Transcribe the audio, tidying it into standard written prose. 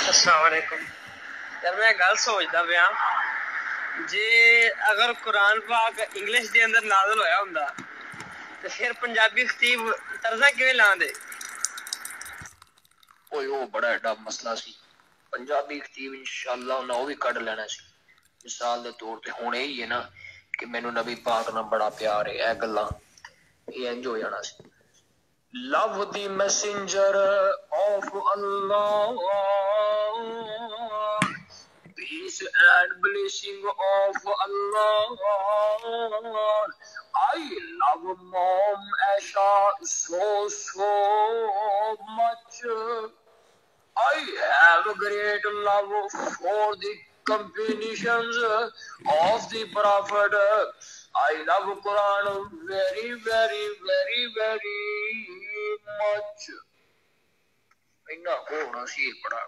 अस्सलाम वालेकुम। यार मैं गल सोचदा पिया जे अगर कुरान पाक इंग्लिश दे अंदर नाज़िल होया हुंदा ते फिर पंजाबी खतीब तर्जा किवें लांदे? ओए ओ बड़ा एडा मसला सी। पंजाबी खतीब इंशाअल्लाह उन्हें भी कढ़ लेना सी। मिसाल दे तौर ते हुण यही है ना कि मैनू नबी पाक नाल बड़ा प्यार है, ए गल्लां ये इंज हो जाना सी। Love the messenger of Allah, peace and blessing of Allah. I love Mom Asha so much. I have a great love for the companions of the Prophet. I love Quran very much. इन्ना होना सी बड़ा